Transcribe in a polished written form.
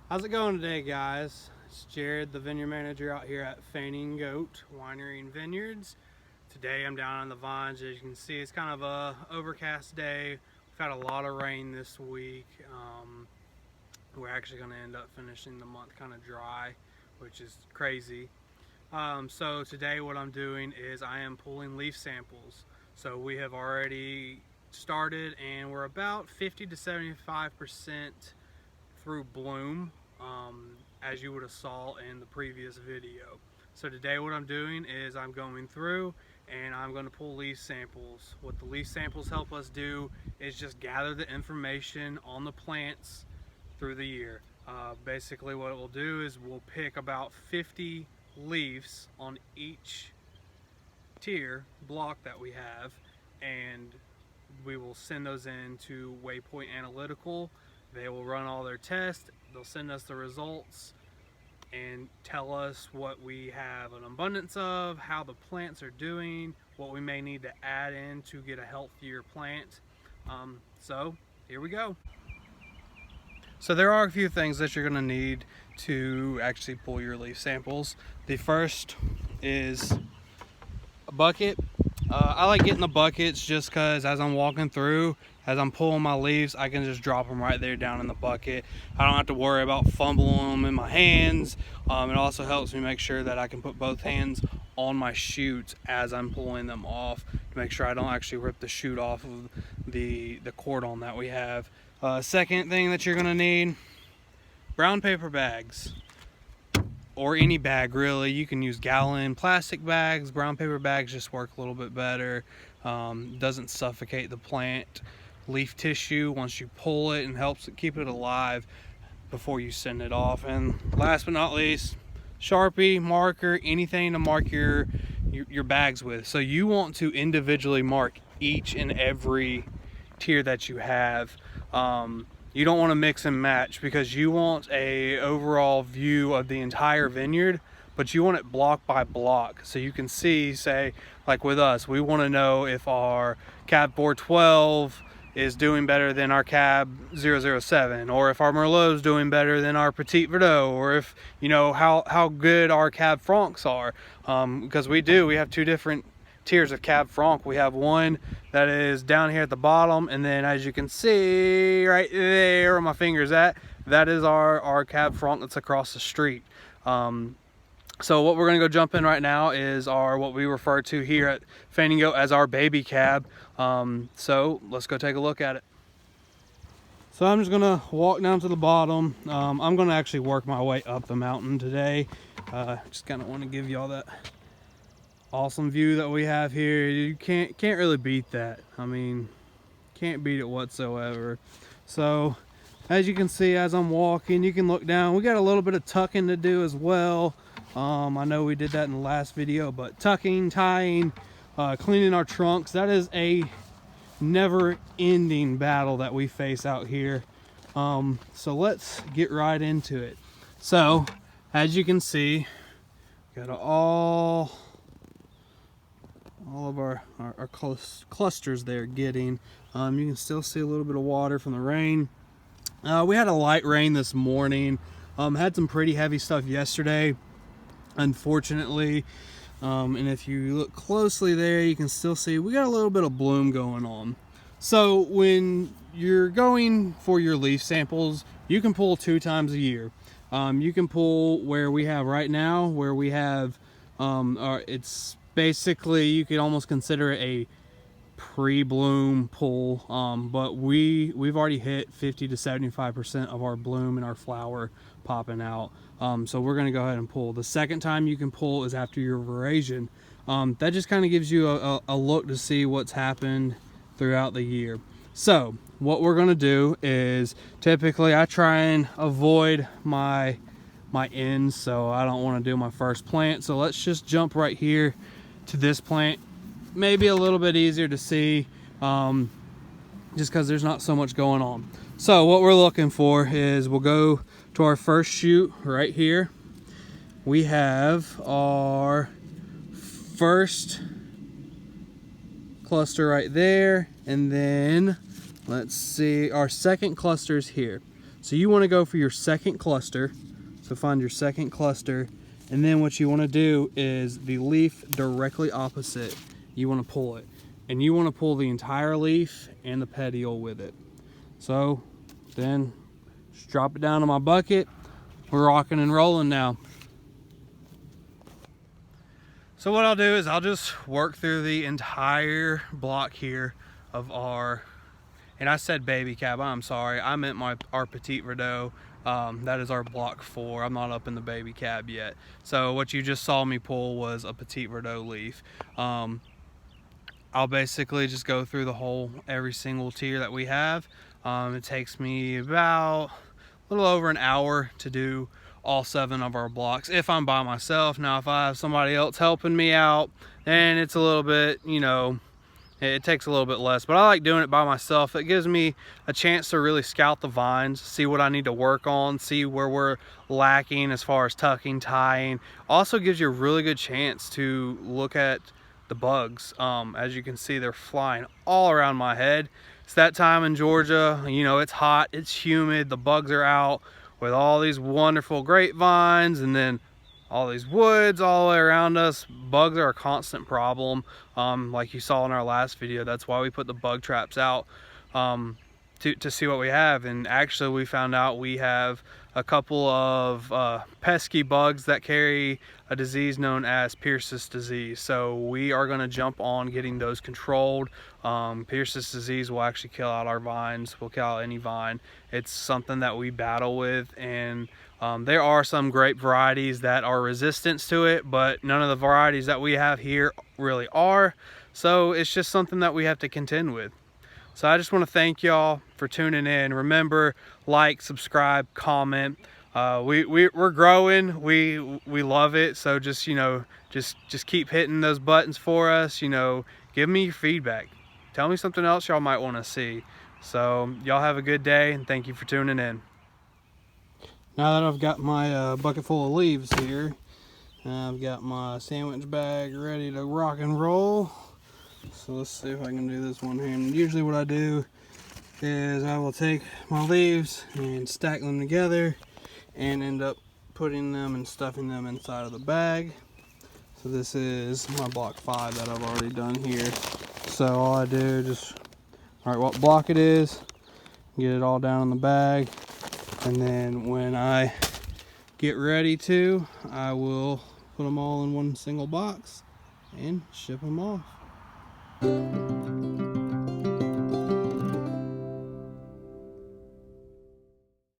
How's it going today, guys? It's Jared, the vineyard manager out here at Goat Vineyards. Today I'm down on the vines. As you can see, it's kind of a overcast day. We've had a lot of rain this week. We're actually going to end up finishing the month kind of dry, which is crazy. So today what I'm doing is I am pulling leaf samples. So we have already started and we're about 50 to 75% through bloom, as you would have saw in the previous video. So today what I'm doing is I'm going through and I'm going to pull leaf samples. What the leaf samples help us do is just gather the information on the plants through the year. Basically what it will do is we'll pick about 50 leaves on each tier block that we have, and we will send those in to Waypoint Analytical. They will run all their tests, they'll send us the results and tell us what we have an abundance of, how the plants are doing, what we may need to add in to get a healthier plant. So here we go. So there are a few things that you're going to need to actually pull your leaf samples. The first is a bucket. I like getting the buckets just because as I'm walking through, as I'm pulling my leaves, I can just drop them right there down in the bucket. I don't have to worry about fumbling them in my hands. It also helps me make sure that I can put both hands on my shoots as I'm pulling them off to make sure I don't actually rip the shoot off of the cordon that we have. Second thing that you're gonna need, brown paper bags. Or any bag really. You can use gallon plastic bags. Brown paper bags just work a little bit better. Doesn't suffocate the plant. Leaf tissue once you pull it and helps it keep it alive before you send it off. And last but not least, Sharpie, marker, anything to mark your bags with. So you want to individually mark each and every tier that you have. You don't want to mix and match because you want a overall view of the entire vineyard, but you want it block by block. So you can see, say, like with us, we want to know if our Cab 412 is doing better than our Cab 007, or if our Merlot is doing better than our Petit Verdot, or if, you know, how good our Cab Francs are. Because we have two different tiers of Cab Franc. We have one that is down here at the bottom, and then as you can see right there where my finger's at, that is our Cab Franc that's across the street. So what we're gonna go jump in right now is what we refer to here at Goat as our baby cab. So let's go take a look at it. So I'm just gonna walk down to the bottom. I'm gonna actually work my way up the mountain today. Just kind of want to give y'all that awesome view that we have here. You can't really beat that. I mean, can't beat it whatsoever. So as you can see, as I'm walking, you can look down. We got a little bit of tucking to do as well. I know we did that in the last video, but tucking, tying, cleaning our trunks, that is a never-ending battle that we face out here. So let's get right into it. So as you can see, got all of our clusters there getting. You can still see a little bit of water from the rain. We had a light rain this morning. Had some pretty heavy stuff yesterday, unfortunately. And if you look closely there, you can still see we got a little bit of bloom going on. So when you're going for your leaf samples, you can pull 2 times a year. You can pull where we have right now, where we have it's basically, you could almost consider it a pre-bloom pull, but we've already hit 50 to 75% of our bloom and our flower popping out. So we're going to go ahead and pull. The second time you can pull is after your veraison. That just kind of gives you a look to see what's happened throughout the year. So what we're going to do is, typically I try and avoid my ends, so I don't want to do my first plant. So let's just jump right here to this plant. Maybe a little bit easier to see, just because there's not so much going on. So what we're looking for is, we'll go to our first shoot right here. We have our first cluster right there, and then let's see, our second cluster is here. So you want to go for your second cluster. So find your second cluster, and then what you want to do is the leaf directly opposite, you want to pull it. And you want to pull the entire leaf and the petiole with it. So then just drop it down in my bucket. We're rocking and rolling now. So what I'll do is I'll just work through the entire block here of our, and I said baby cab, I'm sorry, I meant our Petite Verdot. That is our block 4. I'm not up in the baby cab yet. So what you just saw me pull was a Petite Verdot leaf. I'll basically just go through every single tier that we have. It takes me about a little over an hour to do all 7 of our blocks if I'm by myself. Now if I have somebody else helping me out, then it's a little bit, you know, it takes a little bit less, but I like doing it by myself. It gives me a chance to really scout the vines, see what I need to work on, see where we're lacking as far as tucking, tying. Also gives you a really good chance to look at the bugs. As you can see, they're flying all around my head. It's that time in Georgia, you know, it's hot, it's humid, the bugs are out with all these wonderful grapevines, and then all these woods all the way around us. Bugs are a constant problem. Like you saw in our last video, that's why we put the bug traps out, to see what we have. And actually we found out we have a couple of pesky bugs that carry a disease known as Pierce's disease. So we are going to jump on getting those controlled. Pierce's disease will actually kill out our vines, will kill out any vine. It's something that we battle with, and there are some grape varieties that are resistant to it, but none of the varieties that we have here really are. So it's just something that we have to contend with. So I just want to thank y'all for tuning in. Remember, like, subscribe, comment. We're growing. We love it. So just, you know, just keep hitting those buttons for us. You know, give me your feedback. Tell me something else y'all might want to see. So y'all have a good day, and thank you for tuning in. Now that I've got my bucket full of leaves here, I've got my sandwich bag ready to rock and roll. So let's see if I can do this one hand. Usually what I do is I will take my leaves and stack them together and end up putting them and stuffing them inside of the bag. So this is my block 5 that I've already done here. So all I do, just, all right, what block it is, get it all down in the bag, and then when I get ready to, I will put them all in one single box and ship them off.